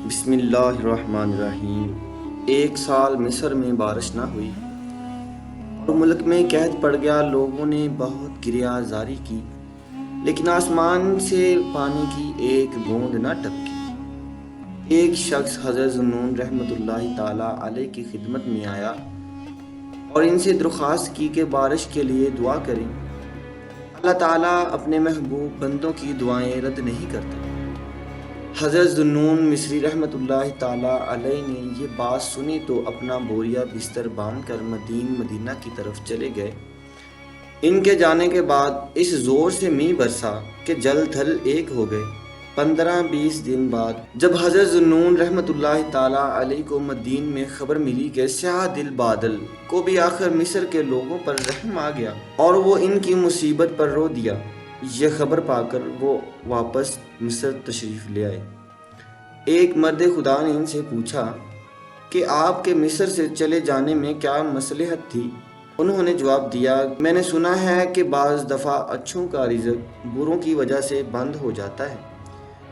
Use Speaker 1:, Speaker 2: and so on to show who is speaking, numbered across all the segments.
Speaker 1: بسم اللہ الرحمن الرحیم۔ ایک سال مصر میں بارش نہ ہوئی اور ملک میں قحط پڑ گیا۔ لوگوں نے بہت گریہ زاری کی، لیکن آسمان سے پانی کی ایک بوند نہ ٹپکی۔ ایک شخص حضرت ذوالنون رحمۃ اللہ تعالیٰ علیہ کی خدمت میں آیا اور ان سے درخواست کی کہ بارش کے لیے دعا کریں۔ اللہ تعالیٰ اپنے محبوب بندوں کی دعائیں رد نہیں کرتا۔ حضرت ذوالنون مصری رحمۃ اللہ تعالیٰ علیہ نے یہ بات سنی تو اپنا بوریا بستر باندھ کر مدینہ کی طرف چلے گئے۔ ان کے جانے کے بعد اس زور سے میںہ برسا کہ جل تھل ایک ہو گئے۔ 15-20 دن بعد جب حضرت ذوالنون رحمۃ اللہ تعالیٰ علیہ کو مدین میں خبر ملی کہ سیاہ دل بادل کو بھی آخر مصر کے لوگوں پر رحم آ گیا اور وہ ان کی مصیبت پر رو دیا، یہ خبر پا کر وہ واپس مصر تشریف لے آئے۔ ایک مرد خدا نے ان سے پوچھا کہ آپ کے مصر سے چلے جانے میں کیا مصلحت تھی؟ انہوں نے جواب دیا، میں نے سنا ہے کہ بعض دفعہ اچھوں کا رزق بروں کی وجہ سے بند ہو جاتا ہے۔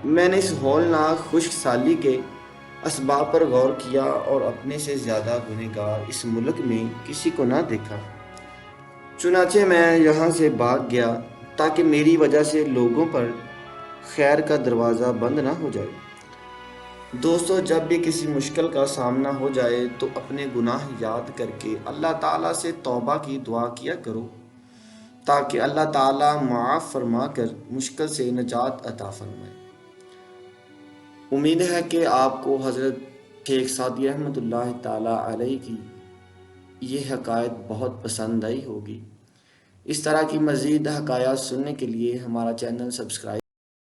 Speaker 1: میں نے اس ہولناک خشک سالی کے اسباب پر غور کیا اور اپنے سے زیادہ گنہگار اس ملک میں کسی کو نہ دیکھا۔ چنانچہ میں یہاں سے بھاگ گیا تاکہ میری وجہ سے لوگوں پر خیر کا دروازہ بند نہ ہو جائے۔ دوستو، جب بھی کسی مشکل کا سامنا ہو جائے تو اپنے گناہ یاد کر کے اللہ تعالیٰ سے توبہ کی دعا کیا کرو تاکہ اللہ تعالیٰ معاف فرما کر مشکل سے نجات عطا فرمائے۔ امید ہے کہ آپ کو حضرت شیخ سعدی رحمۃ اللہ تعالیٰ علیہ کی یہ حکایت بہت پسند آئی ہوگی۔ اس طرح کی مزید حکایات سننے کے لیے ہمارا چینل سبسکرائب